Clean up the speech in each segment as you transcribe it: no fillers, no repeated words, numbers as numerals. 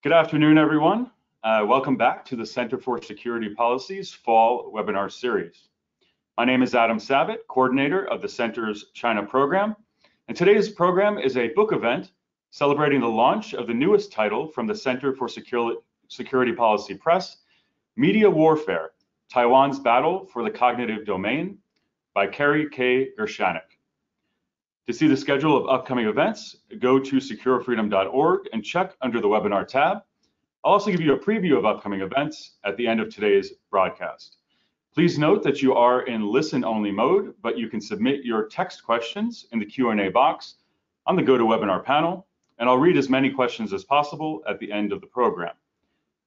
Good afternoon, everyone. Welcome back to the Center for Security Policy's Fall Webinar Series. My name is Adam Sabat, coordinator of the Center's China program, and today's program is a book event celebrating the launch of the newest title from the Center for Security Policy Press, Media Warfare, Taiwan's Battle for the Cognitive Domain by Kerry Gershaneck. To see the schedule of upcoming events, go to securefreedom.org and check under the webinar tab. I'll also give you a preview of upcoming events at the end of today's broadcast. Please note that you are in listen-only mode, but you can submit your text questions in the Q&A box on the GoToWebinar panel, and I'll read as many questions as possible at the end of the program.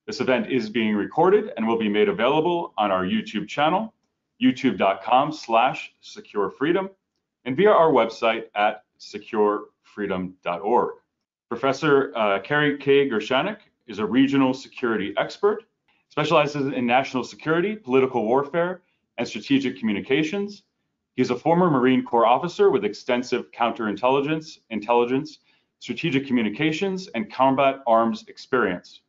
This event is being recorded and will be made available on our YouTube channel, youtube.com/securefreedom, and via our website at securefreedom.org. Professor Kerry Gershaneck is a regional security expert, specializes in national security, political warfare, and strategic communications. He's a former Marine Corps officer with extensive counterintelligence, intelligence, strategic communications, and combat arms experience.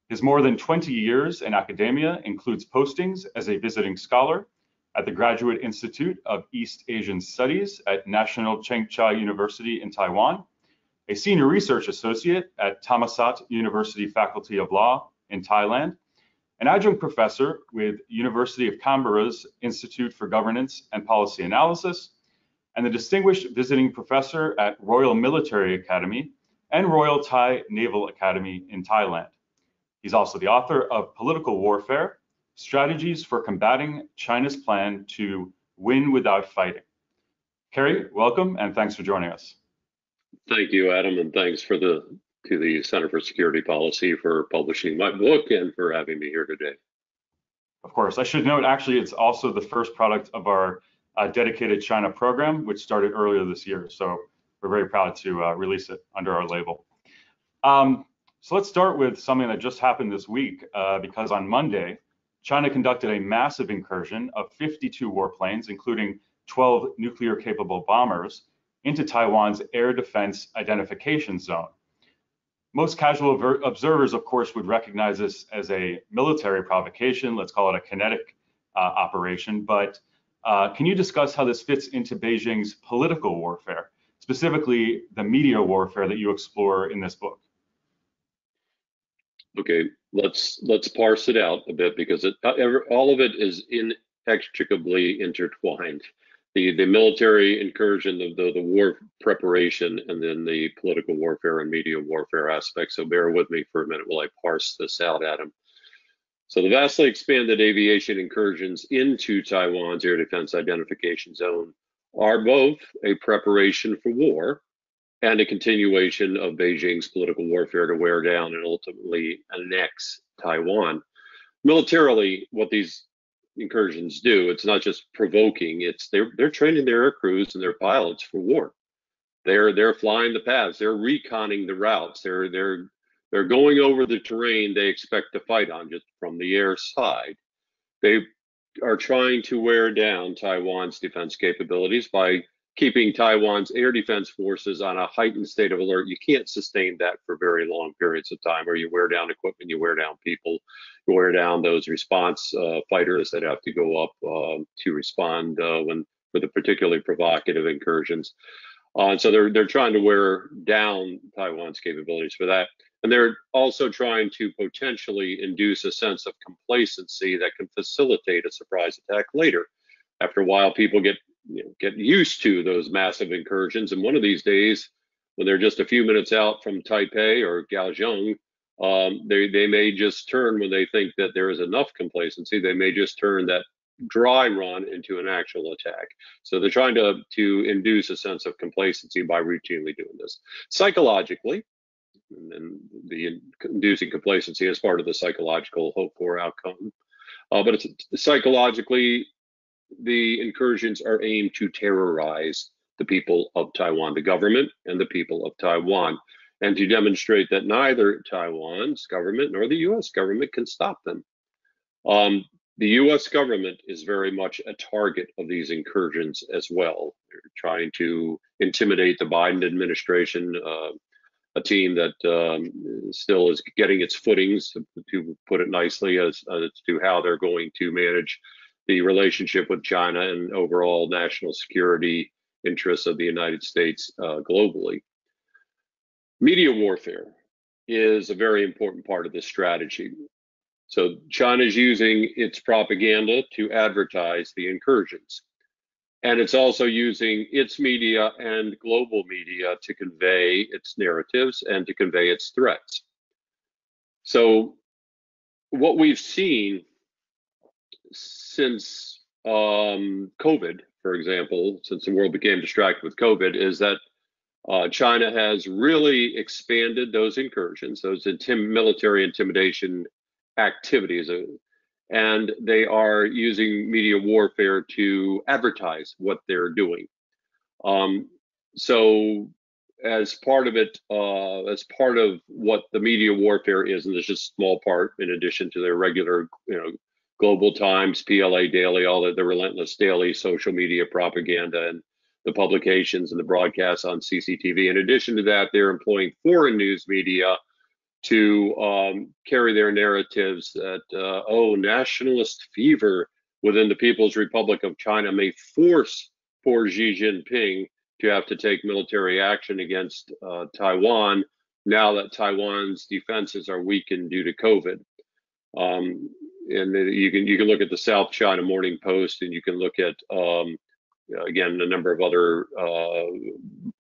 His more than 20 years in academia includes postings as a visiting scholar at the Graduate Institute of East Asian Studies at National Cheng Chai University in Taiwan, a senior research associate at Thammasat University Faculty of Law in Thailand, an adjunct professor with University of Canberra's Institute for Governance and Policy Analysis, and the distinguished visiting professor at Royal Military Academy and Royal Thai Naval Academy in Thailand. He's also the author of Political Warfare, Strategies for Combating China's Plan to Win Without Fighting. Kerry, welcome, and thanks for joining us. Thank you, Adam, and thanks to the Center for Security Policy for publishing my book and for having me here today. Of course, I should note, actually, it's also the first product of our dedicated China program, which started earlier this year. So we're very proud to release it under our label. So let's start with something that just happened this week, because on Monday, China conducted a massive incursion of 52 warplanes, including 12 nuclear-capable bombers, into Taiwan's air defense identification zone. Most casual observers, of course, would recognize this as a military provocation. Let's call it a kinetic operation. But can you discuss how this fits into Beijing's political warfare, specifically the media warfare that you explore in this book? Okay, let's parse it out a bit, because all of it is inextricably intertwined. The military incursion, the war preparation, and then the political warfare and media warfare aspect. So bear with me for a minute while I parse this out, Adam. So the vastly expanded aviation incursions into Taiwan's air defense identification zone are both a preparation for war and a continuation of Beijing's political warfare to wear down and ultimately annex Taiwan. Militarily, what these incursions do, it's not just provoking, it's they're training their air crews and their pilots for war. They're flying the paths, they're reconning the routes, they're going over the terrain they expect to fight on just from the air side. They are trying to wear down Taiwan's defense capabilities by keeping Taiwan's air defense forces on a heightened state of alert. You can't sustain that for very long periods of time, or you wear down equipment, you wear down people, you wear down those response fighters that have to go up to respond for the particularly provocative incursions. So they're trying to wear down Taiwan's capabilities for that. And they're also trying to potentially induce a sense of complacency that can facilitate a surprise attack later. After a while, people get used to those massive incursions, and one of these days, when they're just a few minutes out from Taipei or Kaohsiung, they may just turn, when they think that there is enough complacency, they may just turn that dry run into an actual attack. So they're trying to induce a sense of complacency by routinely doing this. Psychologically, and the inducing complacency is part of the psychological hope for outcome, but it's psychologically, the incursions are aimed to terrorize the people of Taiwan, the government and the people of Taiwan, and to demonstrate that neither Taiwan's government nor the U.S. government can stop them. The U.S. government is very much a target of these incursions as well. They're trying to intimidate the Biden administration, a team that still is getting its footings, to put it nicely, as to how they're going to manage the relationship with China and overall national security interests of the United States globally. Media warfare is a very important part of this strategy. So China is using its propaganda to advertise the incursions. And it's also using its media and global media to convey its narratives and to convey its threats. So what we've seen since COVID, for example, since the world became distracted with COVID, is that China has really expanded those incursions, those military intimidation activities, and they are using media warfare to advertise what they're doing. So as part of it, as part of what the media warfare is, and there's just a small part in addition to their regular, Global Times, PLA Daily, all the relentless daily social media propaganda and the publications and the broadcasts on CCTV. In addition to that, they're employing foreign news media to carry their narratives that, nationalist fever within the People's Republic of China may force poor Xi Jinping to have to take military action against Taiwan now that Taiwan's defenses are weakened due to COVID. And you can look at the South China Morning Post, and you can look at again a number of other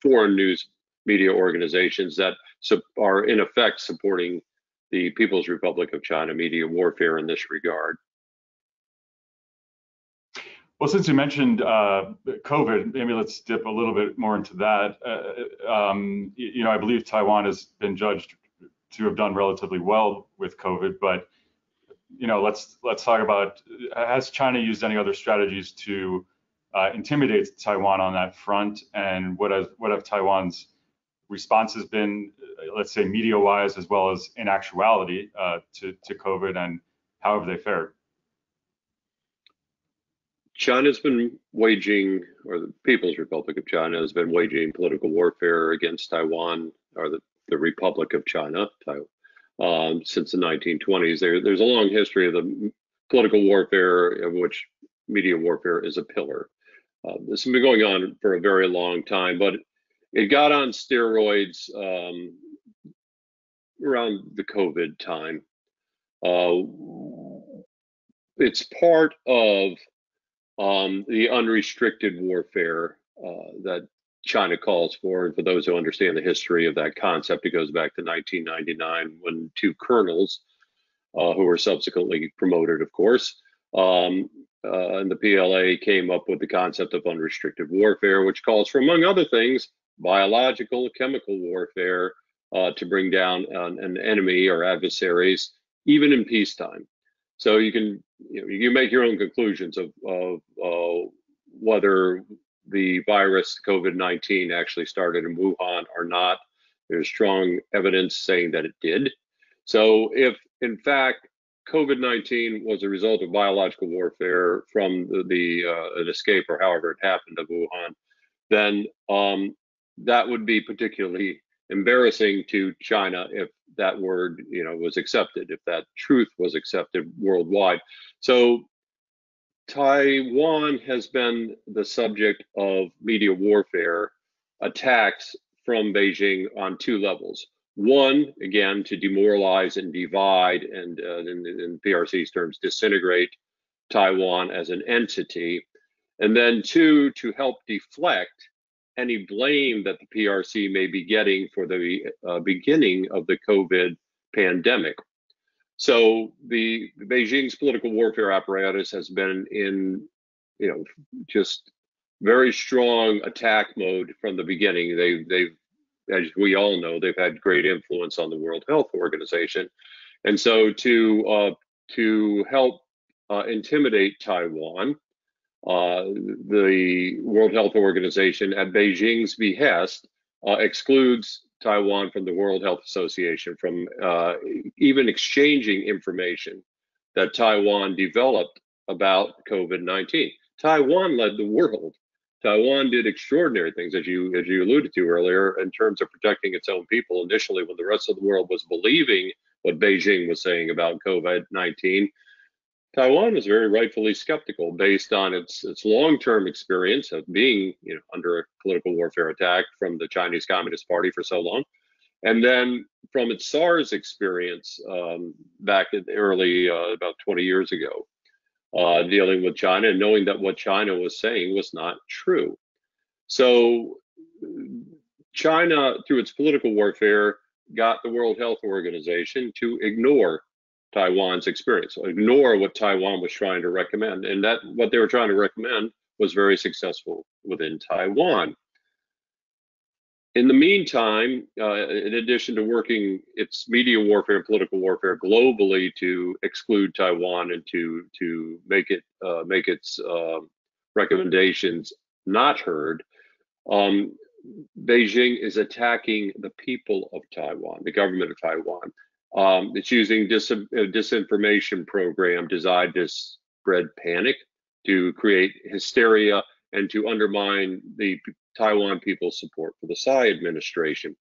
foreign news media organizations that are in effect supporting the People's Republic of China media warfare in this regard. Well, since you mentioned COVID, maybe let's dip a little bit more into that. I believe Taiwan has been judged to have done relatively well with COVID, but let's talk about, has China used any other strategies to intimidate Taiwan on that front, and what have Taiwan's responses been, let's say media-wise, as well as in actuality to COVID, and how have they fared? China's been waging, or the People's Republic of China has been waging political warfare against Taiwan, or the Republic of China, since the 1920s. There's a long history of the political warfare, of which media warfare is a pillar. This has been going on for a very long time, but it got on steroids around the COVID time. It's part of the unrestricted warfare that China calls for. And for those who understand the history of that concept, it goes back to 1999 when two colonels, who were subsequently promoted, of course, and the PLA came up with the concept of unrestricted warfare, which calls for, among other things, biological, chemical warfare to bring down an enemy or adversaries, even in peacetime. So you can make your own conclusions of whether the virus COVID-19 actually started in Wuhan or not. There's strong evidence saying that it did. So if in fact COVID-19 was a result of biological warfare from an escape, or however it happened, of Wuhan, then that would be particularly embarrassing to China if that word, was accepted, if that truth was accepted worldwide. So Taiwan has been the subject of media warfare attacks from Beijing on two levels. One, again, to demoralize and divide, and in PRC's terms, disintegrate Taiwan as an entity. And then two, to help deflect any blame that the PRC may be getting for the beginning of the COVID pandemic. So the Beijing's political warfare apparatus has been in, just very strong attack mode from the beginning. They've, as we all know, they've had great influence on the World Health Organization, and so to help intimidate Taiwan, the World Health Organization, at Beijing's behest, excludes Taiwan from the World Health Association from even exchanging information that Taiwan developed about COVID-19. Taiwan led the world Taiwan did extraordinary things, as you alluded to earlier, in terms of protecting its own people. Initially, when the rest of the world was believing what Beijing was saying about COVID-19, Taiwan was very rightfully skeptical, based on its long-term experience of being, under a political warfare attack from the Chinese Communist Party for so long, and then from its SARS experience back in the early about 20 years ago. Dealing with China and knowing that what China was saying was not true. So China, through its political warfare, got the World Health Organization to ignore Taiwan's experience, ignore what Taiwan was trying to recommend. And that what they were trying to recommend was very successful within Taiwan. In the meantime, in addition to working its media warfare and political warfare globally to exclude Taiwan and to make its recommendations not heard, Beijing is attacking the people of Taiwan, the government of Taiwan. It's using disinformation program designed to spread panic, to create hysteria, and to undermine the Taiwan people's support for the Tsai administration.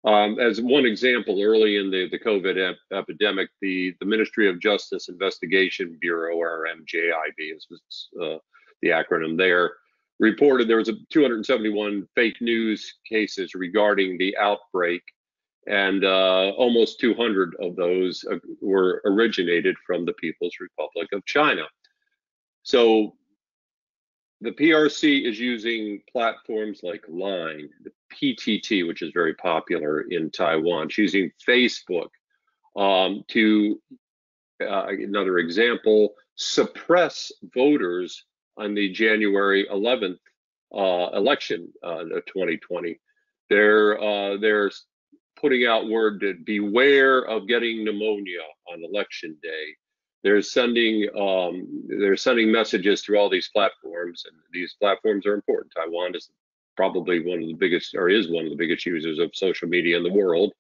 As one example, early in the COVID epidemic, the Ministry of Justice Investigation Bureau, or MJIB is the acronym there, reported there was 271 fake news cases regarding the outbreak, and almost 200 of those were originated from the People's Republic of China. So the PRC is using platforms like Line, the PTT, which is very popular in Taiwan. It's using Facebook to, another example, suppress voters on the January 11th election of 2020. They're putting out word to beware of getting pneumonia on election day. They're sending messages through all these platforms, and these platforms are important. Taiwan is probably one of the biggest, or is one of the biggest users of social media in the world.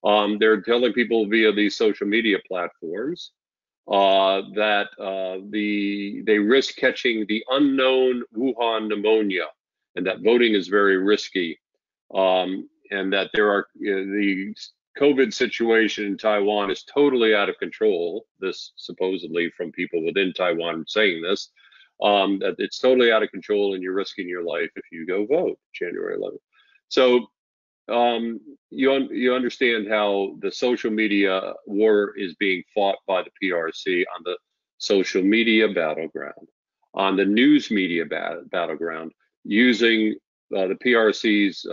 They're telling people via these social media platforms that they risk catching the unknown Wuhan pneumonia, and that voting is very risky, and that there are the COVID situation in Taiwan is totally out of control. This supposedly from people within Taiwan saying this, that it's totally out of control and you're risking your life if you go vote January 11th. So you understand how the social media war is being fought by the PRC on the social media battleground, on the news media battleground, using the PRC's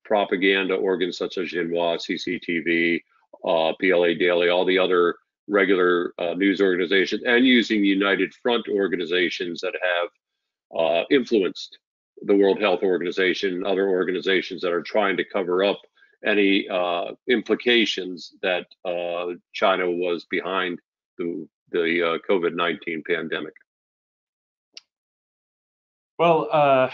propaganda organs such as Xinhua, CCTV, PLA Daily, all the other regular news organizations, and using United Front organizations that have influenced the World Health Organization, other organizations that are trying to cover up any implications that China was behind the COVID-19 pandemic. Well,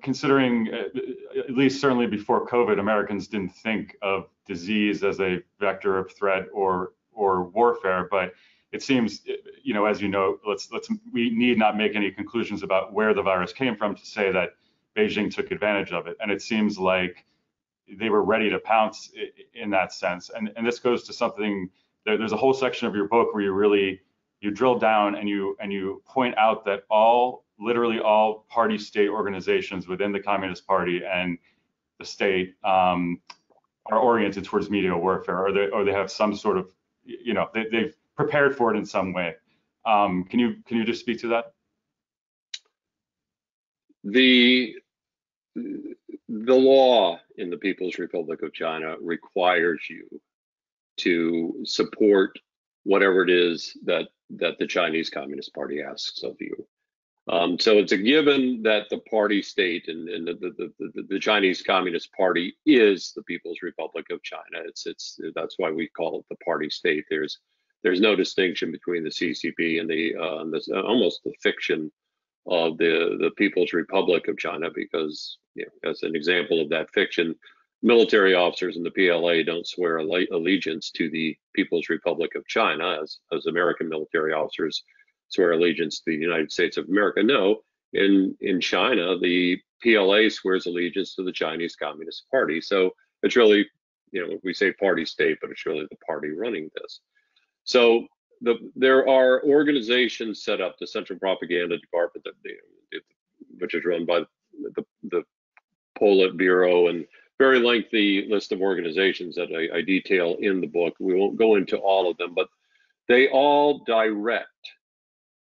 considering at least certainly before COVID, Americans didn't think of disease as a vector of threat or warfare, but it seems, as you know, we need not make any conclusions about where the virus came from to say that Beijing took advantage of it. And it seems like they were ready to pounce in that sense. And this goes to something, there's a whole section of your book where you drill down and you point out that literally all party state organizations within the Communist Party and the state are oriented towards media warfare, or they have some sort of, they've prepared for it in some way. Can you just speak to that? The law in the People's Republic of China requires you to support whatever it is that the Chinese Communist Party asks of you. So it's a given that the party state and the Chinese Communist Party is the People's Republic of China. That's why we call it the party state. There's no distinction between the CCP and almost the fiction of the People's Republic of China, because as an example of that fiction, military officers in the PLA don't swear allegiance to the People's Republic of China as American military officers swear allegiance to the United States of America. No, in China, the PLA swears allegiance to the Chinese Communist Party. So it's really, we say party state, but it's really the party running this. So there are organizations set up, the Central Propaganda Department, which is run by the Politburo, and very lengthy list of organizations that I detail in the book. We won't go into all of them, but they all direct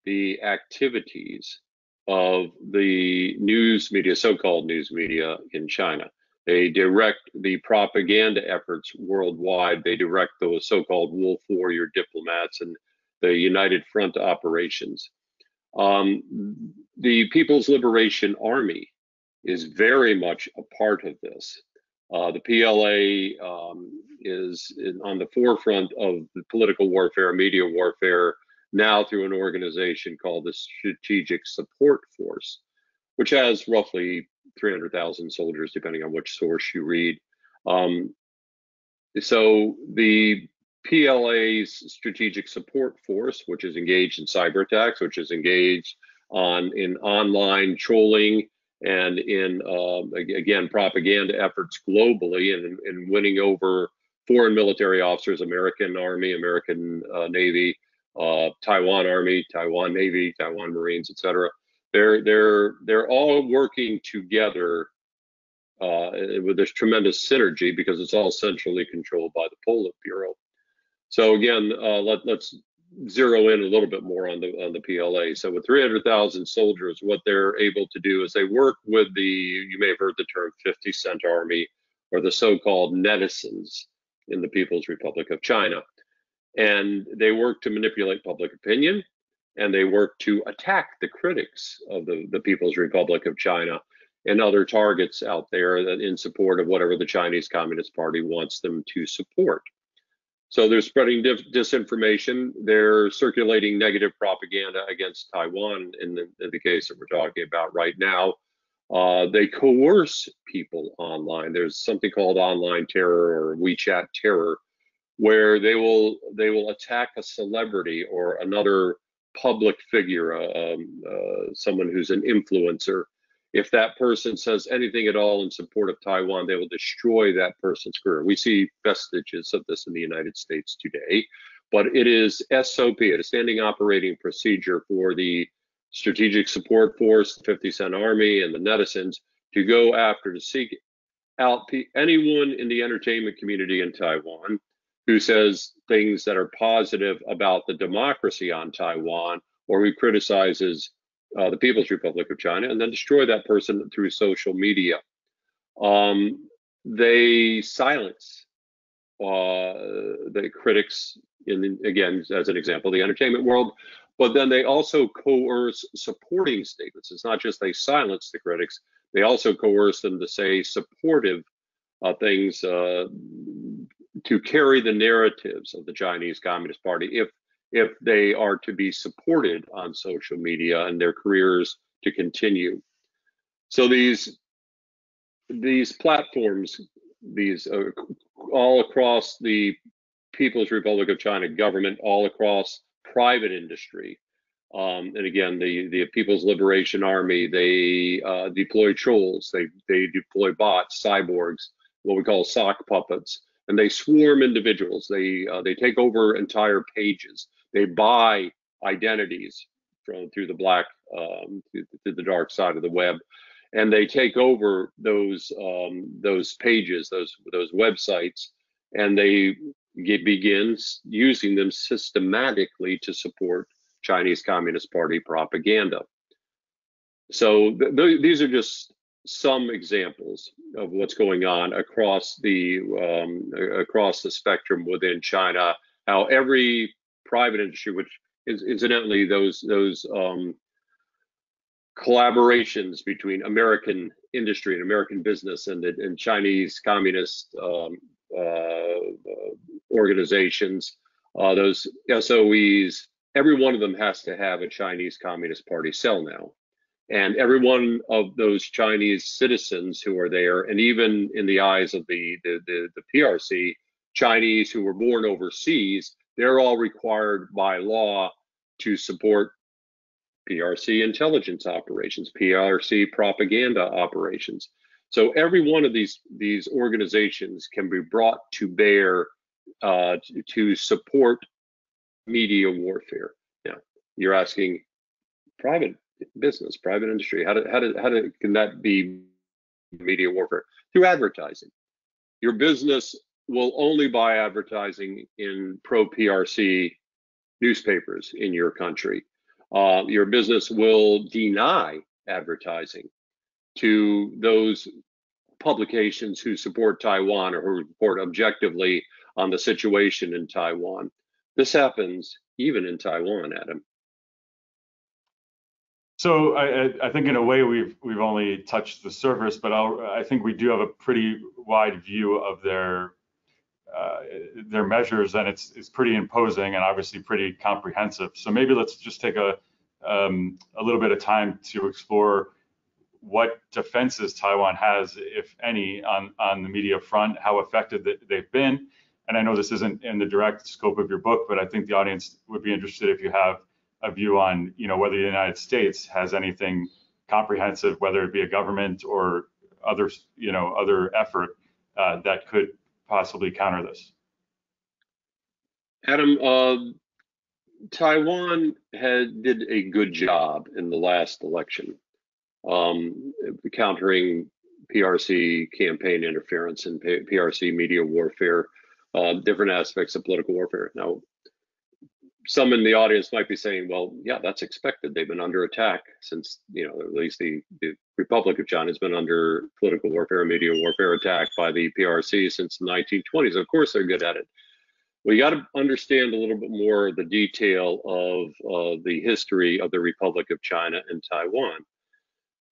the activities of the news media, so-called news media in China. They direct the propaganda efforts worldwide. They direct those so-called wolf warrior diplomats and the United Front operations. The People's Liberation Army is very much a part of this. The PLA is on the forefront of the political warfare, media warfare, now through an organization called the Strategic Support Force, which has roughly 300,000 soldiers, depending on which source you read. So the PLA's Strategic Support Force, which is engaged in cyber attacks, which is engaged in online trolling and in, again, propaganda efforts globally, and winning over foreign military officers, American Army, American Navy, Taiwan Army, Taiwan Navy, Taiwan Marines, etc. They're all working together with this tremendous synergy, because it's all centrally controlled by the Politburo. So again, let's zero in a little bit more on the PLA. So with 300,000 soldiers, what they're able to do is they work with you may have heard the term 50 Cent Army, or the so-called netizens in the People's Republic of China. And they work to manipulate public opinion, and they work to attack the critics of the People's Republic of China and other targets out there that in support of whatever the Chinese Communist Party wants them to support. So they're spreading disinformation. They're circulating negative propaganda against Taiwan in the case that we're talking about right now. They coerce people online. There's something called online terror or WeChat terror, where they will attack a celebrity or another public figure, someone who's an influencer. If that person says anything at all in support of Taiwan, they will destroy that person's career. We see vestiges of this in the United States today, but it is SOP, it is standing operating procedure for the Strategic Support Force, the 50 Cent Army, and the netizens to go after, to seek out anyone in the entertainment community in Taiwan who says things that are positive about the democracy on Taiwan, or who criticizes the People's Republic of China, and then destroy that person through social media. They silence the critics again, as an example, the entertainment world, but then they also coerce supporting statements. It's not just they silence the critics, they also coerce them to say supportive things to carry the narratives of the Chinese Communist Party if they are to be supported on social media and their careers to continue. So these platforms, all across the People's Republic of China government, all across private industry, and again, the People's Liberation Army, they deploy trolls, they deploy bots, cyborgs, what we call sock puppets, and they swarm individuals. They take over entire pages. They buy identities through the black, through the dark side of the web, and they take over those pages, those websites, and they begin using them systematically to support Chinese Communist Party propaganda. So these are just some examples of what's going on across the spectrum within China. How every private industry, which is incidentally those collaborations between American industry and American business and Chinese communist organizations, those SOEs, every one of them has to have a Chinese Communist Party cell now. And every one of those Chinese citizens who are there, and even in the eyes of the PRC, Chinese who were born overseas, they're all required by law to support PRC intelligence operations, PRC propaganda operations. So every one of these organizations can be brought to bear to support media warfare. Now, you're asking private business, private industry, can that be media warfare? Through advertising. Your business will only buy advertising in pro-PRC newspapers in your country. Your business will deny advertising to those publications who support Taiwan or who report objectively on the situation in Taiwan. This happens even in Taiwan, Adam. So I think in a way we've only touched the surface, but I think we do have a pretty wide view of their measures, and it's pretty imposing and obviously pretty comprehensive. So maybe let's just take a little bit of time to explore what defenses Taiwan has, if any, on the media front, how effective they've been. And I know this isn't in the direct scope of your book, but I think the audience would be interested if you have a view on, whether the United States has anything comprehensive, whether it be a government or other effort that could possibly counter this. Adam, Taiwan did a good job in the last election, countering PRC campaign interference and PRC media warfare, different aspects of political warfare. Now, some in the audience might be saying, well, yeah, that's expected. They've been under attack since, at least the Republic of China has been under political warfare, media warfare attack by the PRC since the 1920s. Of course, they're good at it. Well, you got to understand a little bit more the detail of the history of the Republic of China and Taiwan.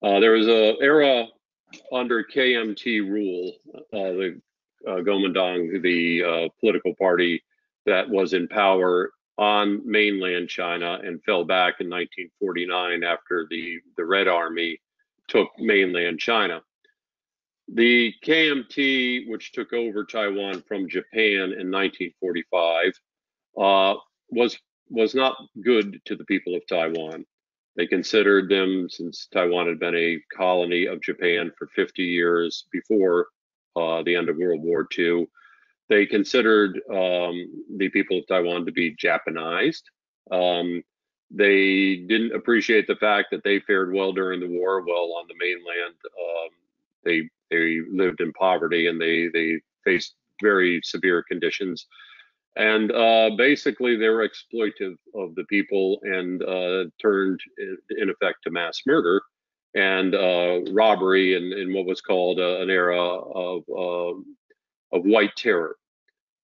There was an era under KMT rule, the Kuomintang, the political party that was in power on mainland China and fell back in 1949 after the Red Army took mainland China. The KMT, which took over Taiwan from Japan in 1945, was not good to the people of Taiwan. They considered them, since Taiwan had been a colony of Japan for 50 years before the end of World War II, they considered the people of Taiwan to be Japanized. They didn't appreciate the fact that they fared well during the war. Well, on the mainland, they lived in poverty and they faced very severe conditions. And basically, they were exploitive of the people and turned, in effect, to mass murder and robbery in what was called an era of white terror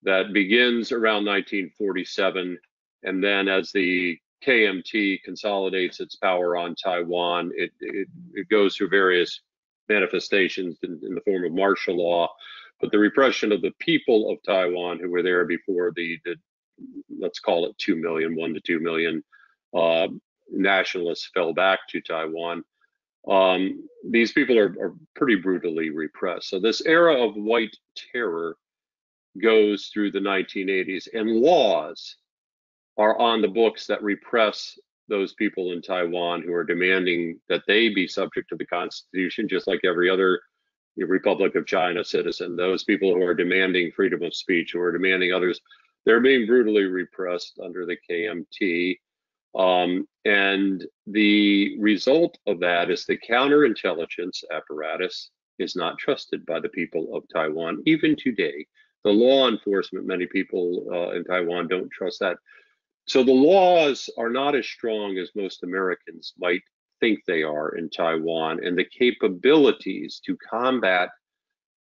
that begins around 1947. And then as the KMT consolidates its power on Taiwan, it goes through various manifestations in the form of martial law. But the repression of the people of Taiwan who were there before the let's call it 2 million, 1 to 2 million nationalists fell back to Taiwan. These people are pretty brutally repressed. So this era of white terror goes through the 1980s, and laws are on the books that repress those people in Taiwan who are demanding that they be subject to the Constitution, just like every other Republic of China citizen. Those people who are demanding freedom of speech, who are demanding others, they're being brutally repressed under the KMT. And the result of that is the counterintelligence apparatus is not trusted by the people of Taiwan, even today. The law enforcement, many people in Taiwan don't trust that. So the laws are not as strong as most Americans might think they are in Taiwan, and the capabilities to combat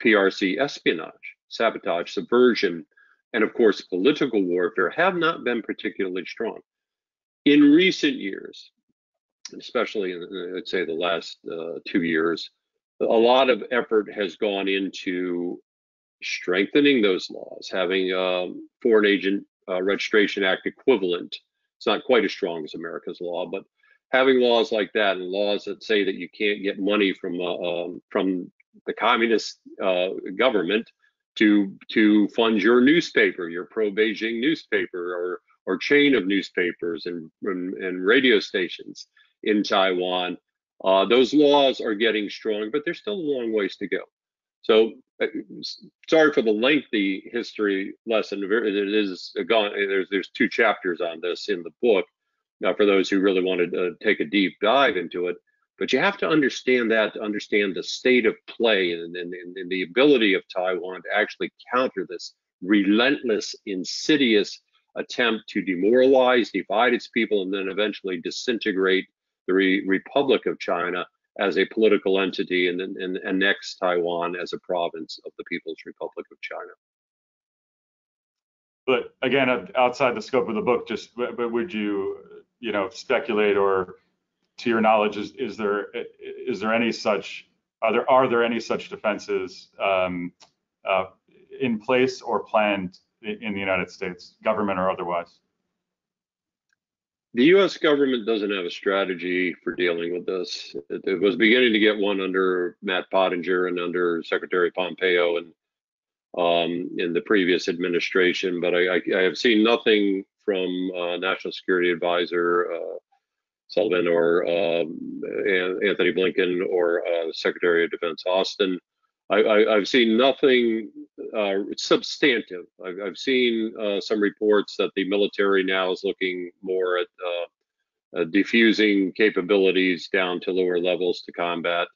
PRC espionage, sabotage, subversion, and of course political warfare have not been particularly strong. In recent years, especially in, let's say, the last 2 years, a lot of effort has gone into strengthening those laws, having Foreign Agent Registration Act equivalent. It's not quite as strong as America's law, but having laws like that, and laws that say that you can't get money from the communist government to fund your newspaper, your pro-Beijing newspaper, or chain of newspapers and radio stations. in Taiwan. Those laws are getting strong, but there's still a long ways to go. So sorry for the lengthy history lesson. It is gone. There's 2 chapters on this in the book. Now, for those who really wanted to take a deep dive into it, but you have to understand that to understand the state of play and the ability of Taiwan to actually counter this relentless, insidious attempt to demoralize, divide its people, and then eventually disintegrate the Republic of China as a political entity and annex Taiwan as a province of the People's Republic of China. But again, outside the scope of the book, but would you, speculate, or to your knowledge, is there any such, are there any such defenses in place or planned in the United States, government or otherwise? The U.S. government doesn't have a strategy for dealing with this. It was beginning to get one under Matt Pottinger and under Secretary Pompeo and in the previous administration, but I have seen nothing from National Security Advisor Sullivan or Anthony Blinken or Secretary of Defense Austin. I've seen nothing substantive. I've seen some reports that the military now is looking more at diffusing capabilities down to lower levels to combat.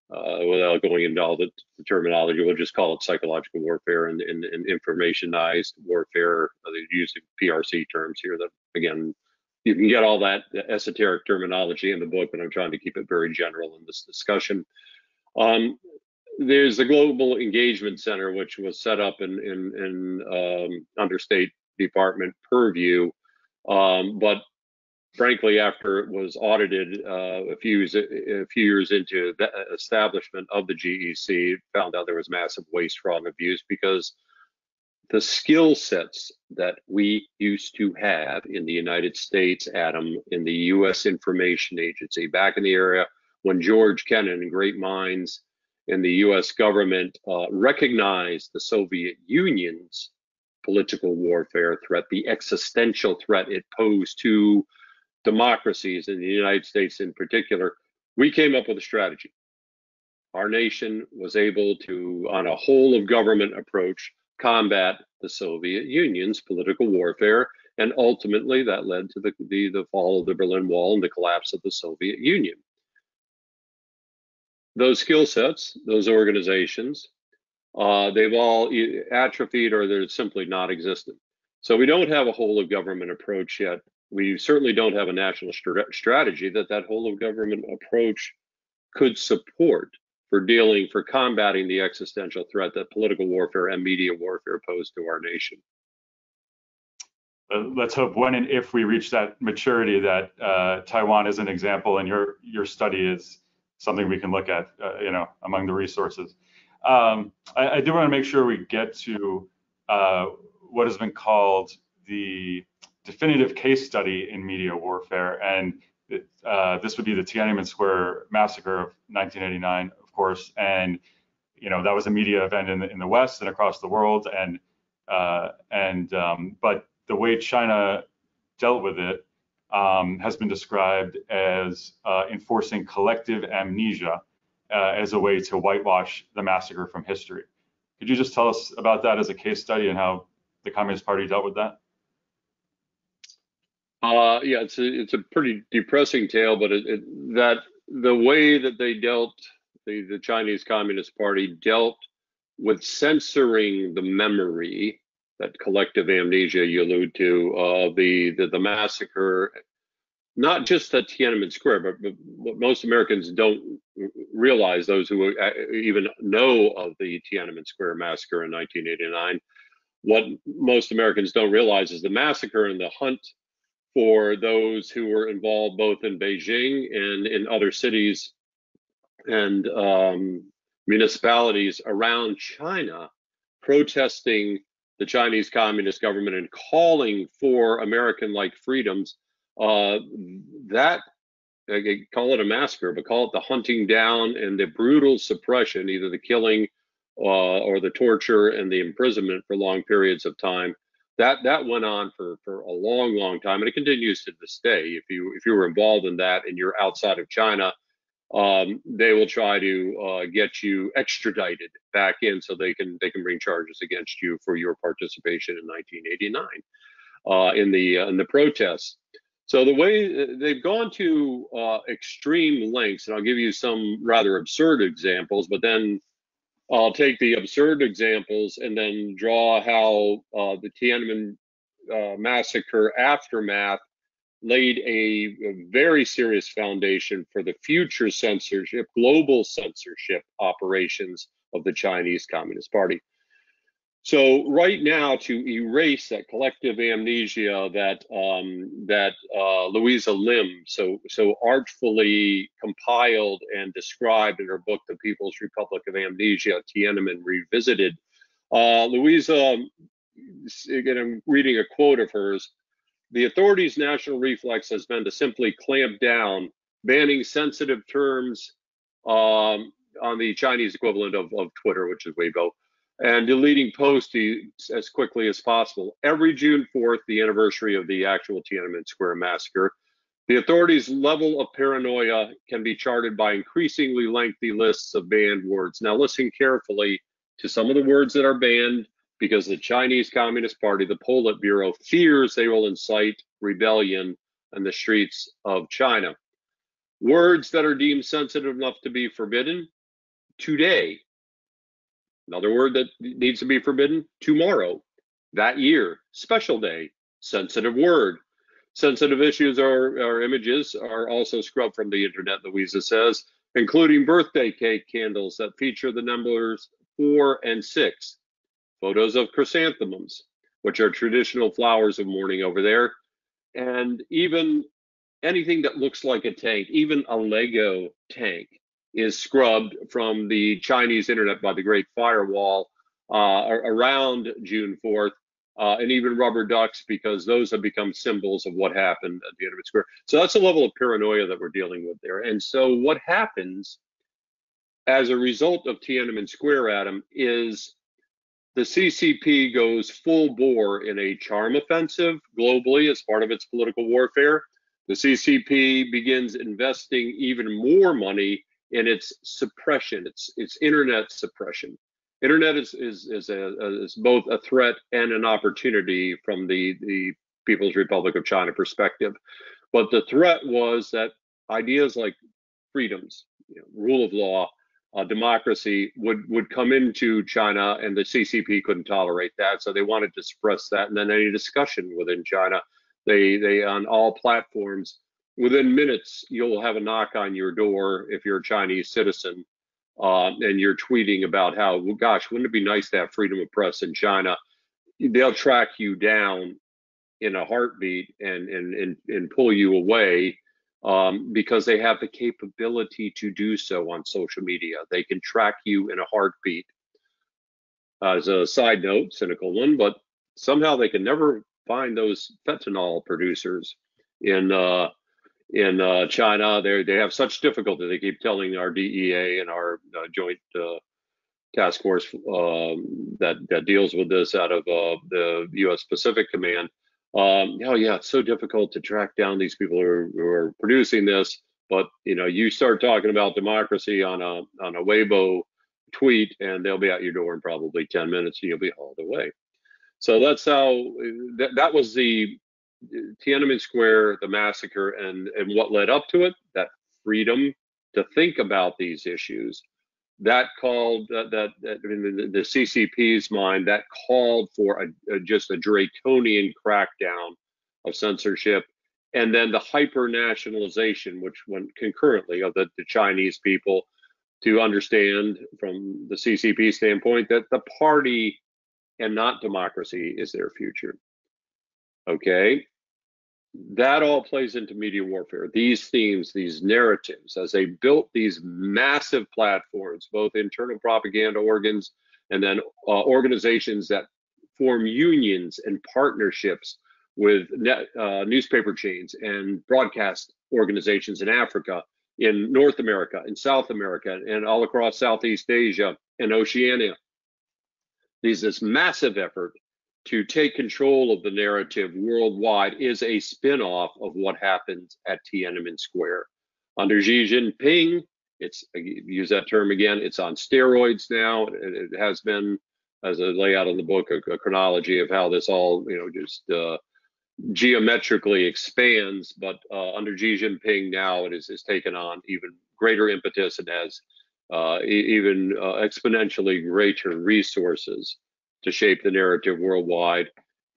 Without going into all the terminology, we'll just call it psychological warfare and informationized warfare. They're using PRC terms here that, again, you can get all that esoteric terminology in the book, but I'm trying to keep it very general in this discussion. There's the Global Engagement Center, which was set up in under State Department purview, but frankly, after it was audited a few years into the establishment of the GEC, found out there was massive waste, fraud, and abuse, because the skill sets that we used to have in the United States, Adam, in the U.S. Information Agency, back in the area when George Kennan and great minds in the U.S. government recognized the Soviet Union's political warfare threat, the existential threat it posed to democracies in the United States in particular, we came up with a strategy. Our nation was able to, on a whole of government approach, combat the Soviet Union's political warfare, and ultimately that led to the fall of the Berlin Wall and the collapse of the Soviet Union. Those skill sets, those organizations, they've all atrophied, or they're simply not existent. So we don't have a whole of government approach yet. We certainly don't have a national strategy that whole of government approach could support for combating the existential threat that political warfare and media warfare pose to our nation. Let's hope when and if we reach that maturity that Taiwan is an example, and your study is something we can look at, among the resources. I do want to make sure we get to what has been called the definitive case study in media warfare, and this would be the Tiananmen Square massacre of 1989, of course, and that was a media event in the West and across the world, but the way China dealt with it has been described as enforcing collective amnesia as a way to whitewash the massacre from history. Could you just tell us about that as a case study and how the Communist Party dealt with that? Yeah, it's a pretty depressing tale, but that the way that they dealt, the Chinese Communist Party dealt with censoring the memory, that collective amnesia you allude to, the massacre, not just at Tiananmen Square, but what most Americans don't realize, those who even know of the Tiananmen Square massacre in 1989, what most Americans don't realize is the massacre and the hunt for those who were involved both in Beijing and in other cities and municipalities around China, protesting the Chinese Communist government and calling for American-like freedoms. That, I call it a massacre, but call it the hunting down and the brutal suppression, either the killing or the torture and the imprisonment for long periods of time That went on for a long time, and it continues to this day. If you were involved in that and you're outside of China, they will try to get you extradited back in so they can bring charges against you for your participation in 1989 in the protests. So the way they've gone to extreme lengths, and I'll give you some rather absurd examples, but then I'll take the absurd examples and then draw how the Tiananmen massacre aftermath laid a very serious foundation for the future censorship, global censorship operations of the Chinese Communist Party. So right now, to erase that collective amnesia that Louisa Lim so artfully compiled and described in her book, The People's Republic of Amnesia, Tiananmen Revisited, Louisa, again, I'm reading a quote of hers, "The authorities' national reflex has been to simply clamp down, banning sensitive terms on the Chinese equivalent of Twitter, which is Weibo, and deleting posts as quickly as possible. Every June 4th, the anniversary of the actual Tiananmen Square massacre, the authorities' level of paranoia can be charted by increasingly lengthy lists of banned words." Now listen carefully to some of the words that are banned, because the Chinese Communist Party, the Politburo, fears they will incite rebellion in the streets of China. Words that are deemed sensitive enough to be forbidden: today. Another word that needs to be forbidden: tomorrow. That year. Special day. Sensitive word. Sensitive issues or images are also scrubbed from the internet, Louisa says, including birthday cake candles that feature the numbers 4 and 6. Photos of chrysanthemums, which are traditional flowers of mourning over there, and even anything that looks like a tank, even a Lego tank, is scrubbed from the Chinese internet by the Great Firewall around June 4th, and even rubber ducks, because those have become symbols of what happened at the Tiananmen Square. So that's the level of paranoia that we're dealing with there. And so what happens as a result of Tiananmen Square, Adam, is the CCP goes full bore in a charm offensive globally as part of its political warfare. The CCP begins investing even more money in its suppression, its internet suppression. Internet is both a threat and an opportunity from the People's Republic of China perspective. But the threat was that ideas like freedoms, rule of law, democracy would come into China, and the CCP couldn't tolerate that, so they wanted to suppress that. And then any discussion within China, they on all platforms, within minutes, you'll have a knock on your door if you're a Chinese citizen, and you're tweeting about how, well, gosh, wouldn't it be nice to have freedom of press in China? They'll track you down in a heartbeat and pull you away, because they have the capability to do so on social media. They can track you in a heartbeat. As a side note, cynical one, but somehow they can never find those fentanyl producers in China. They have such difficulty. They keep telling our DEA and our joint task force that deals with this out of the U.S. Pacific Command. Oh yeah, it's so difficult to track down these people who are producing this. But you start talking about democracy on a Weibo tweet, and they'll be at your door in probably 10 minutes, and you'll be hauled away. So that's how that was the Tiananmen Square, the massacre, and what led up to it. That freedom to think about these issues. That called that in the CCP's mind, that called for just a draconian crackdown of censorship, and then the hyper nationalization, which went concurrently, of the Chinese people to understand from the CCP standpoint that the party and not democracy is their future. Okay. That all plays into media warfare. These themes, these narratives, as they built these massive platforms, both internal propaganda organs and then organizations that form unions and partnerships with newspaper chains and broadcast organizations in Africa, in North America, in South America, and all across Southeast Asia and Oceania. This massive effort to take control of the narrative worldwide is a spin-off of what happens at Tiananmen Square. Under Xi Jinping, I use that term again, it's on steroids now. It has been, as I lay out in the book, a chronology of how this all, just geometrically expands. But under Xi Jinping now, it is taken on even greater impetus and has even exponentially greater resources to shape the narrative worldwide.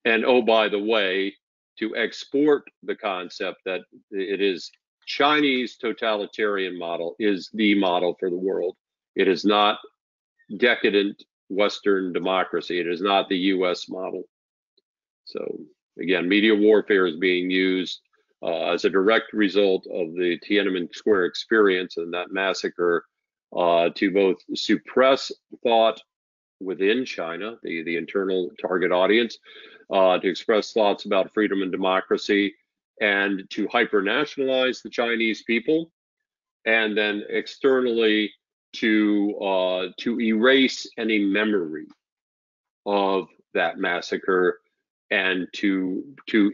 And oh, by the way, to export the concept that it is Chinese totalitarian model is the model for the world. It is not decadent Western democracy. It is not the US model. So again, media warfare is being used as a direct result of the Tiananmen Square experience and that massacre to both suppress thought within China, the internal target audience, to express thoughts about freedom and democracy, and to hyper-nationalize the Chinese people, and then externally to erase any memory of that massacre and to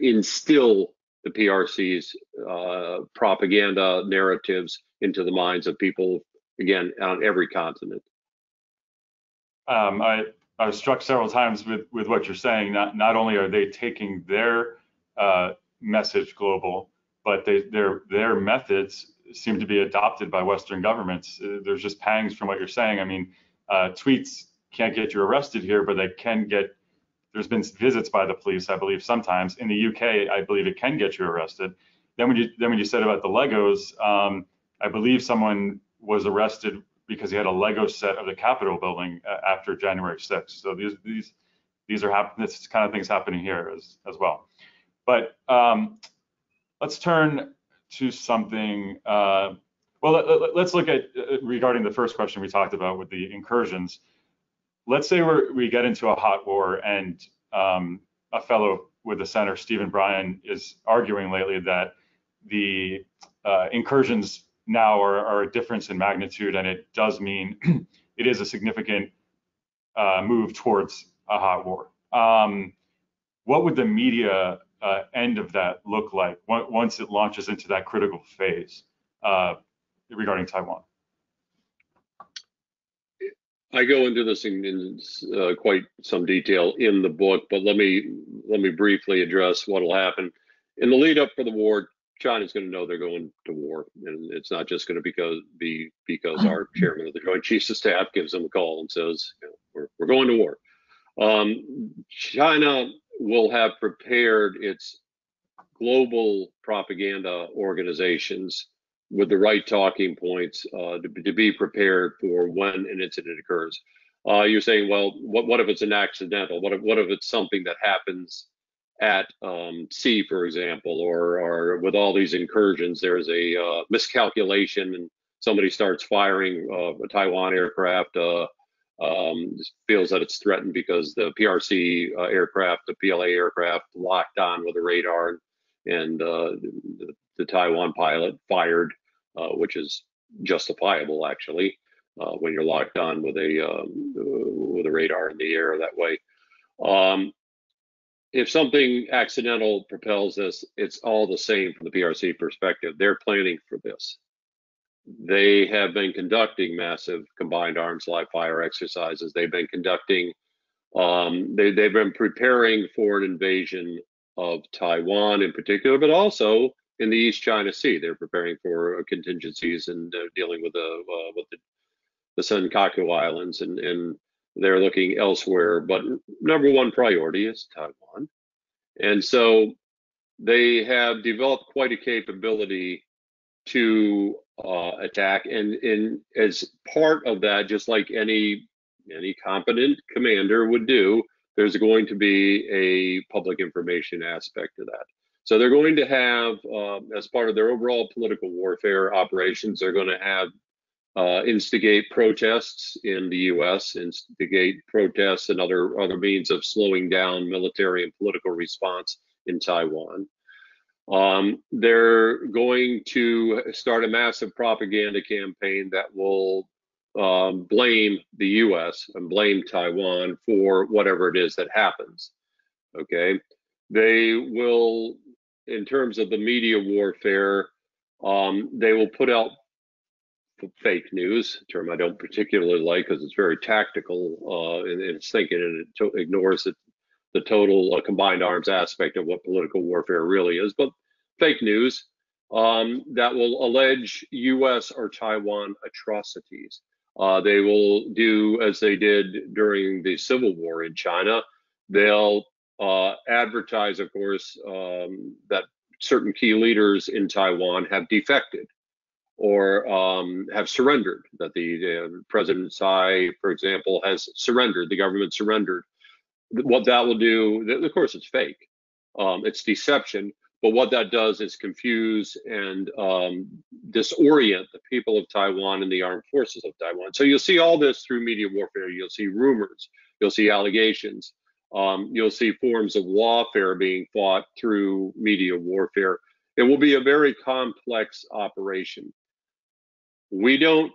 instill the PRC's propaganda narratives into the minds of people, again, on every continent. I was struck several times with what you're saying. Not only are they taking their message global, but their methods seem to be adopted by Western governments. There's just pangs from what you're saying. I mean, tweets can't get you arrested here, but they can get. There's been visits by the police, I believe, sometimes. In the UK, I believe it can get you arrested. Then when you said about the Legos, I believe someone was arrested because he had a Lego set of the Capitol building after January 6th. So these are happening. This kind of things happening here as well. But let's turn to something. Let's look at regarding the first question we talked about with the incursions. Let's say we get into a hot war, and a fellow with the center, Stephen Bryan, is arguing lately that the incursions now are a difference in magnitude, and it does mean it is a significant move towards a hot war. What would the media end of that look like once it launches into that critical phase regarding Taiwan? I go into this in quite some detail in the book, but let me briefly address what will happen in the lead up for the war. China's going to know they're going to war, and it's not just going to be because our chairman of the Joint Chiefs of Staff gives them a call and says, we're going to war. China will have prepared its global propaganda organizations with the right talking points to be prepared for when an incident occurs. You're saying, well, what if it's an accidental? What if it's something that happens at sea, for example, or with all these incursions, there's a miscalculation and somebody starts firing a Taiwan aircraft, feels that it's threatened because the PRC aircraft, the PLA aircraft, locked on with a radar, and the Taiwan pilot fired, which is justifiable actually when you're locked on with a radar in the air that way. If something accidental propels this, it's all the same from the PRC perspective. They're planning for this. They have been conducting massive combined arms live fire exercises. They've been conducting, they've been preparing for an invasion of Taiwan in particular, but also in the East China Sea. They're preparing for contingencies and dealing with the Senkaku Islands, and they're looking elsewhere. But number one priority is Taiwan. And so they have developed quite a capability to attack. And as part of that, just like any competent commander would do, there's going to be a public information aspect to that. So they're going to have, as part of their overall political warfare operations, they're going to have instigate protests in the U.S., instigate protests and other means of slowing down military and political response in Taiwan. They're going to start a massive propaganda campaign that will blame the U.S. and blame Taiwan for whatever it is that happens. Okay, they will, in terms of the media warfare, they will put out fake news, a term I don't particularly like because it's very tactical in its thinking, and it ignores the total combined arms aspect of what political warfare really is. But fake news that will allege U.S. or Taiwan atrocities. They will do as they did during the Civil War in China. They'll advertise, of course, that certain key leaders in Taiwan have defected or have surrendered, that the President Tsai, for example, has surrendered, the government surrendered. What that will do, of course, it's fake. It's deception, but what that does is confuse and disorient the people of Taiwan and the armed forces of Taiwan. So you'll see all this through media warfare. You'll see rumors, you'll see allegations, you'll see forms of lawfare being fought through media warfare. It will be a very complex operation. We don't,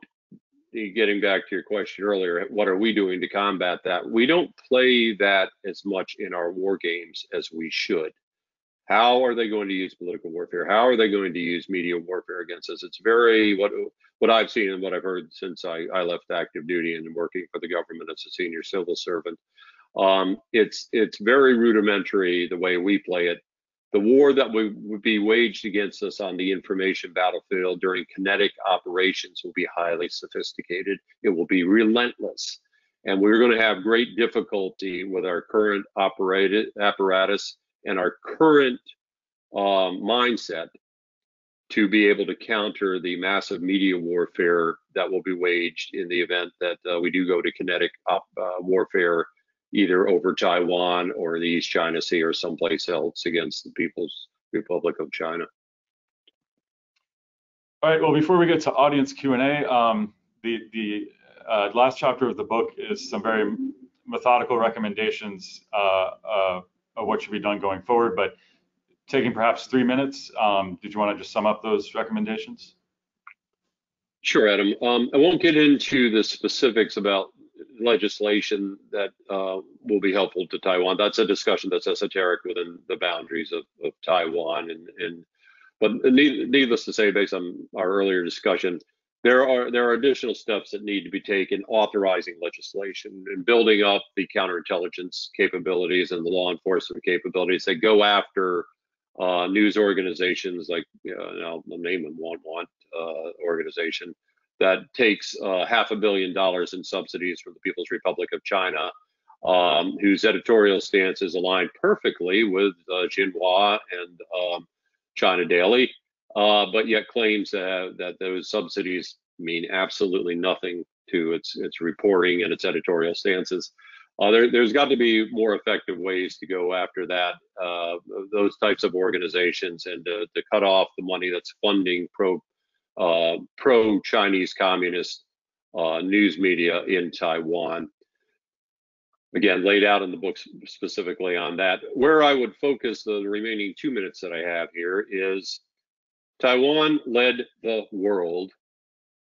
getting back to your question earlier, what are we doing to combat that? We don't play that as much in our war games as we should. How are they going to use political warfare? How are they going to use media warfare against us? It's very, what I've seen and what I've heard since I left active duty and working for the government as a senior civil servant. It's very rudimentary the way we play it. The war that would be waged against us on the information battlefield during kinetic operations will be highly sophisticated. It will be relentless. And we're going to have great difficulty with our current apparatus and our current mindset to be able to counter the massive media warfare that will be waged in the event that we do go to kinetic warfare, either over Taiwan or the East China Sea or someplace else against the People's Republic of China. All right, well, before we get to audience Q&A, the last chapter of the book is some very methodical recommendations of what should be done going forward, but taking perhaps 3 minutes, did you want to just sum up those recommendations? Sure, Adam. I won't get into the specifics about legislation that will be helpful to Taiwan. That's a discussion that's esoteric within the boundaries of Taiwan. But needless to say, based on our earlier discussion, there are additional steps that need to be taken, authorizing legislation and building up the counterintelligence capabilities and the law enforcement capabilities that go after news organizations like, I'll name them, Want organization, that takes $500 million in subsidies from the People's Republic of China, whose editorial stance is aligned perfectly with Xinhua and China Daily, but yet claims that those subsidies mean absolutely nothing to its reporting and its editorial stances. There's got to be more effective ways to go after that, those types of organizations, and to cut off the money that's funding pro-Chinese communist news media in Taiwan. Again, laid out in the book specifically on that. Where I would focus the remaining 2 minutes that I have here is Taiwan led the world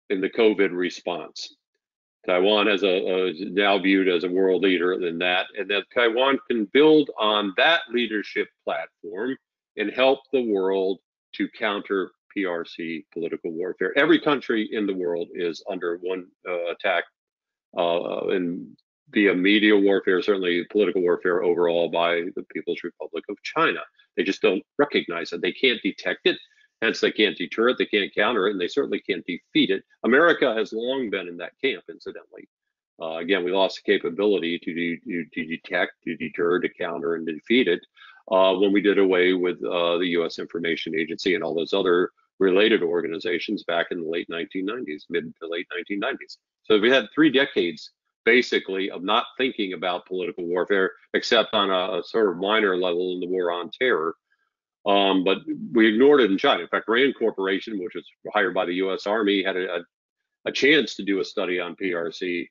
in the COVID response. Taiwan is now viewed as a world leader in that, and that Taiwan can build on that leadership platform and help the world to counter PRC political warfare. Every country in the world is under one attack and via media warfare, certainly political warfare overall, by the People's Republic of China. They just don't recognize it. They can't detect it. Hence, they can't deter it, they can't counter it, and they certainly can't defeat it. America has long been in that camp, incidentally. Again, we lost the capability to detect, to deter, to counter, and to defeat it when we did away with the U.S. Information Agency and all those other related organizations back in the late 1990s, mid to late 1990s. So we had 3 decades, basically, of not thinking about political warfare, except on a sort of minor level in the war on terror. But we ignored it in China. In fact, Rand Corporation, which was hired by the U.S. Army, had a chance to do a study on PRC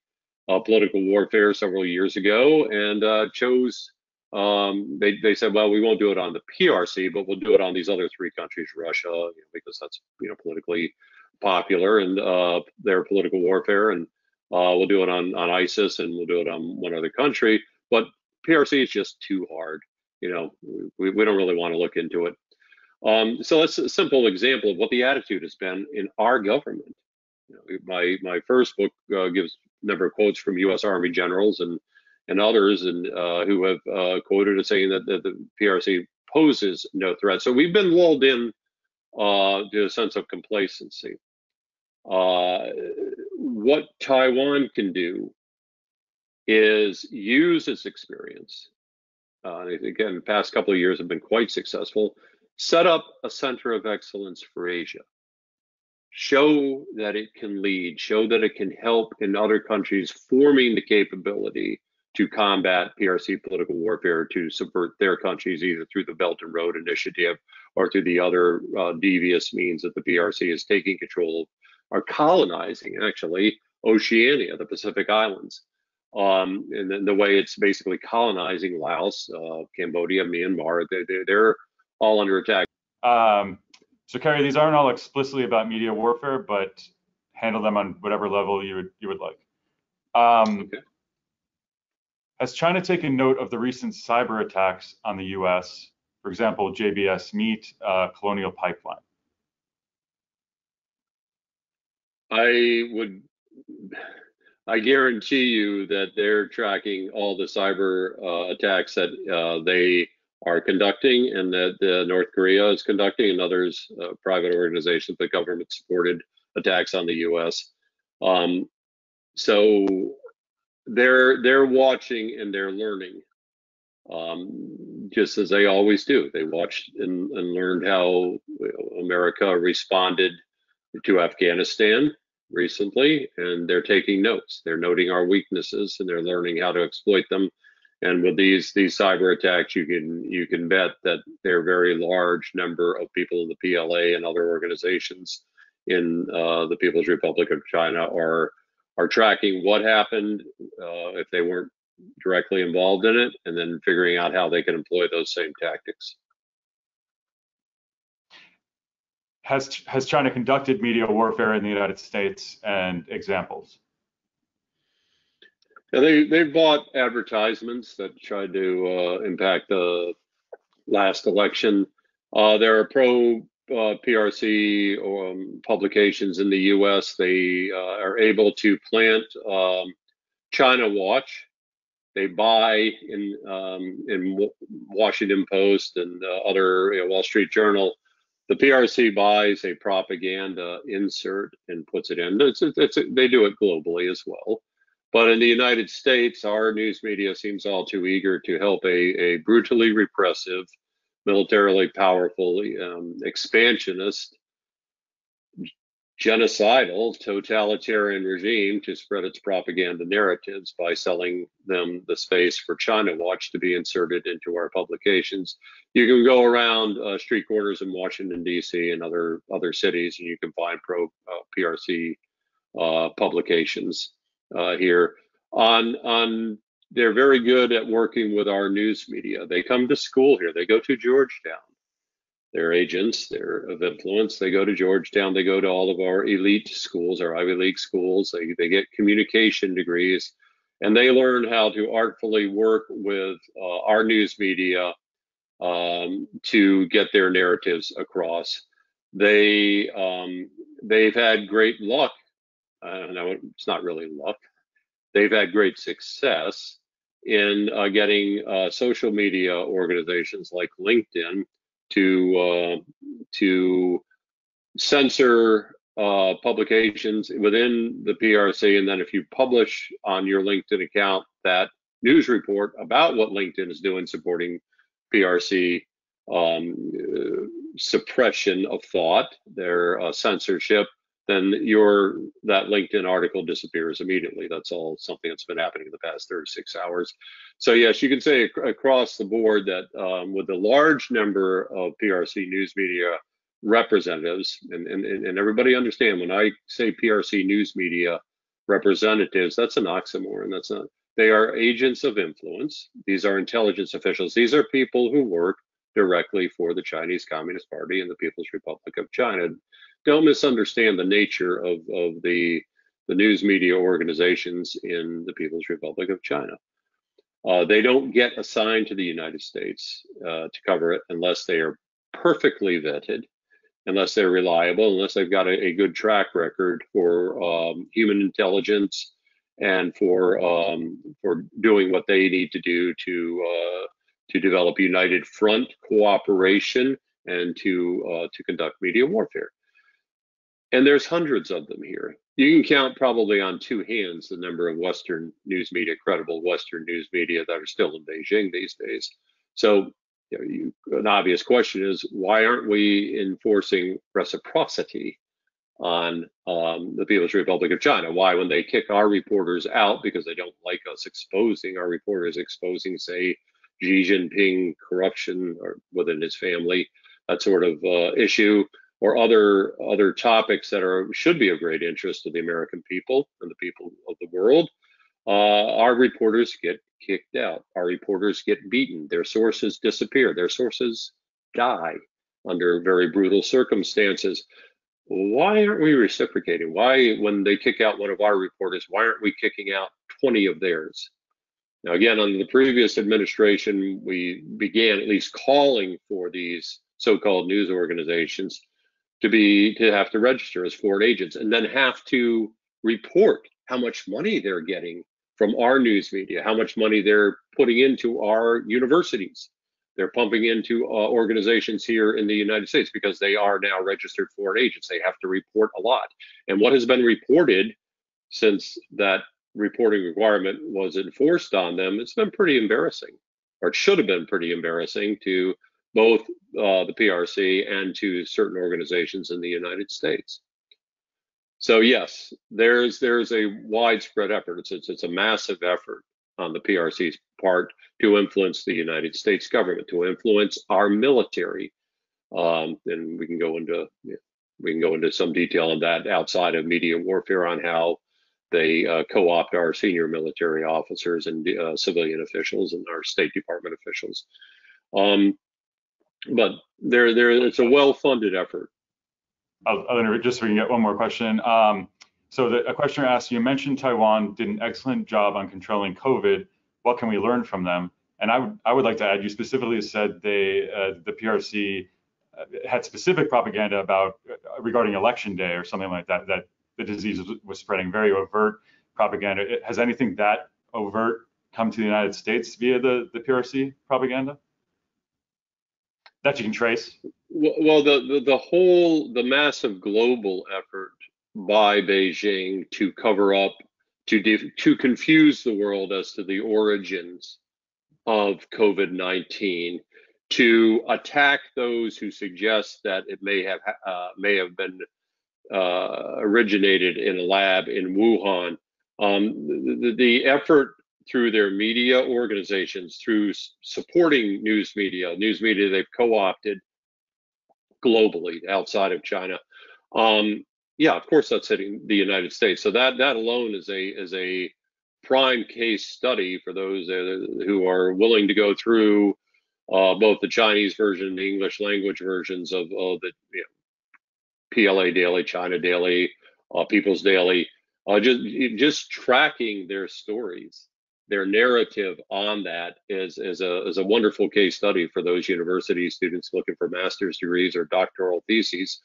political warfare several years ago, and chose. They said, well, we won't do it on the PRC, but we'll do it on these other 3 countries, Russia, because that's politically popular and their political warfare, and we'll do it on ISIS, and we'll do it on one other country. But PRC is just too hard. we don't really want to look into it. So that's a simple example of what the attitude has been in our government. My first book gives a number of quotes from U.S. Army generals and others, and who have quoted as saying that the PRC poses no threat. So we've been lulled in to a sense of complacency. What Taiwan can do is use its experience. Again, the past couple of years have been quite successful. Set up a center of excellence for Asia. Show that it can lead, show that it can help in other countries forming the capability to combat PRC political warfare, to subvert their countries either through the Belt and Road Initiative or through the other devious means that the PRC is taking control of, are colonizing actually Oceania, the Pacific Islands. And then the way it's basically colonizing Laos, Cambodia, Myanmar, they're all under attack. So Kerry, these aren't all explicitly about media warfare, but handle them on whatever level you would like. Okay. Has China taken note of the recent cyber attacks on the U.S., for example, JBS Meat, Colonial Pipeline? I guarantee you that they're tracking all the cyber attacks that they are conducting and that North Korea is conducting, and others, private organizations, the government supported attacks on the U.S. So they're watching and they're learning, just as they always do. They watched and learned how America responded to Afghanistan recently, and they're taking notes. They're noting our weaknesses and they're learning how to exploit them. And with these cyber attacks, you can bet that there are a very large number of people in the PLA and other organizations in the People's Republic of China are tracking what happened if they weren't directly involved in it, and then figuring out how they can employ those same tactics. Has China conducted media warfare in the United States, and examples? Yeah, they bought advertisements that tried to impact the last election. There are pro PRC publications in the U.S. They are able to plant China Watch. They buy in Washington Post and other Wall Street Journal. The PRC buys a propaganda insert and puts it in. They do it globally as well. But in the United States, our news media seems all too eager to help a brutally repressive, militarily powerful, expansionist, genocidal, totalitarian regime to spread its propaganda narratives by selling them the space for China Watch to be inserted into our publications. You can go around street corners in Washington, D.C. and other cities, and you can find pro-PRC publications here. They're very good at working with our news media. They come to school here. They go to Georgetown. They're agents, they're of influence. They go to Georgetown, they go to all of our elite schools, our Ivy League schools. They get communication degrees, and they learn how to artfully work with our news media to get their narratives across. They've had great luck. No, it's not really luck. They've had great success in getting social media organizations like LinkedIn to censor publications within the PRC, and then if you publish on your LinkedIn account that news report about what LinkedIn is doing supporting PRC suppression of thought, their censorship, then that LinkedIn article disappears immediately. That's all something that's been happening in the past 36 hours. So yes, you can say across the board that with the large number of PRC news media representatives, and everybody understand when I say PRC news media representatives, that's an oxymoron. That's not. They are agents of influence. These are intelligence officials. These are people who work directly for the Chinese Communist Party and the People's Republic of China. Don't misunderstand the nature of the news media organizations in the People's Republic of China. They don't get assigned to the United States to cover it unless they are perfectly vetted, unless they're reliable, unless they've got a good track record for human intelligence and for doing what they need to do to develop united front cooperation and to conduct media warfare. And there's hundreds of them here. You can count probably on two hands the number of Western news media, credible Western news media that are still in Beijing these days. So an obvious question is, why aren't we enforcing reciprocity on the People's Republic of China? Why, when they kick our reporters out because they don't like us exposing our reporters, exposing, say, Xi Jinping corruption or within his family, that sort of issue, or other topics that should be of great interest to the American people and the people of the world, our reporters get kicked out. Our reporters get beaten. Their sources disappear. Their sources die under very brutal circumstances. Why aren't we reciprocating? Why, when they kick out one of our reporters, why aren't we kicking out 20 of theirs? Now, again, under the previous administration, we began at least calling for these so-called news organizations to have to register as foreign agents and then have to report how much money they're getting from our news media, how much money they're putting into our universities. They're pumping into organizations here in the United States because they are now registered foreign agents. They have to report a lot. And what has been reported since that reporting requirement was enforced on them, it's been pretty embarrassing, or it should have been pretty embarrassing to both the PRC and to certain organizations in the United States. So yes, there's a widespread effort. It's a massive effort on the PRC's part to influence the United States government, to influence our military, and we can go into some detail on that outside of media warfare on how they co-opt our senior military officers and civilian officials and our State Department officials. But it's a well-funded effort. Just so we can get one more question. So a questioner asks, you mentioned Taiwan did an excellent job on controlling COVID. What can we learn from them? And I would like to add, you specifically said the PRC had specific propaganda regarding election day or something like that, that the disease was spreading, very overt propaganda. Has anything that overt come to the United States via the PRC propaganda that you can trace? Well, the massive global effort by Beijing to cover up, to confuse the world as to the origins of COVID-19, to attack those who suggest that it may have been originated in a lab in Wuhan. The effort through their media organizations, through supporting news media they've co-opted globally outside of China. Yeah, of course that's hitting the United States. So that alone is a prime case study for those who are willing to go through both the Chinese version and the English language versions of the PLA Daily, China Daily, People's Daily, just tracking their stories. Their narrative on that is a wonderful case study for those university students looking for master's degrees or doctoral theses.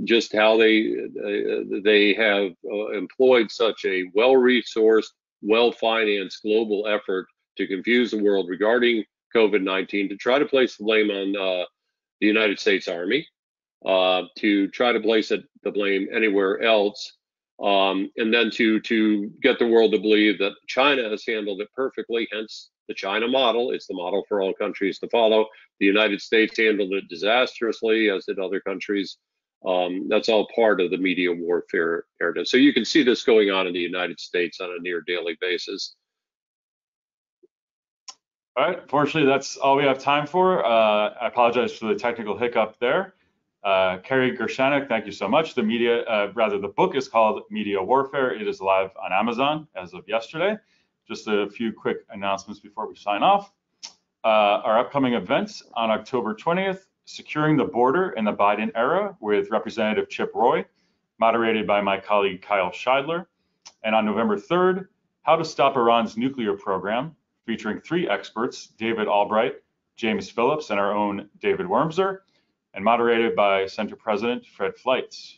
Just how they have employed such a well-resourced, well-financed global effort to confuse the world regarding COVID-19, to try to place the blame on the United States Army, to try to place the blame anywhere else. And then to get the world to believe that China has handled it perfectly, hence the China model. It's the model for all countries to follow. The United States handled it disastrously, as did other countries. That's all part of the media warfare narrative. So you can see this going on in the United States on a near daily basis. All right, fortunately, that's all we have time for. I apologize for the technical hiccup there. Kerry Gershaneck, thank you so much. The book is called Media Warfare. It is live on Amazon as of yesterday. Just a few quick announcements before we sign off. Our upcoming events on October 20th, Securing the Border in the Biden Era with Representative Chip Roy, moderated by my colleague Kyle Scheidler. And on November 3rd, How to Stop Iran's Nuclear Program, featuring 3 experts, David Albright, James Phillips, and our own David Wormser, and moderated by Center President Fred Fleitz.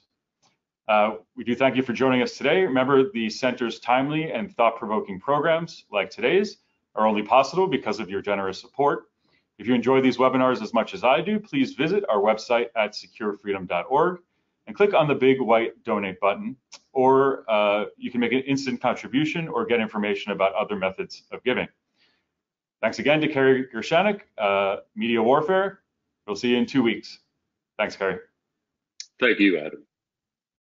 We do thank you for joining us today. Remember, the Center's timely and thought-provoking programs like today's are only possible because of your generous support. If you enjoy these webinars as much as I do, please visit our website at securefreedom.org and click on the big white donate button, or you can make an instant contribution or get information about other methods of giving. Thanks again to Kerry Gershaneck, Media Warfare. We'll see you in 2 weeks. Thanks, Kerry. Thank you, Adam.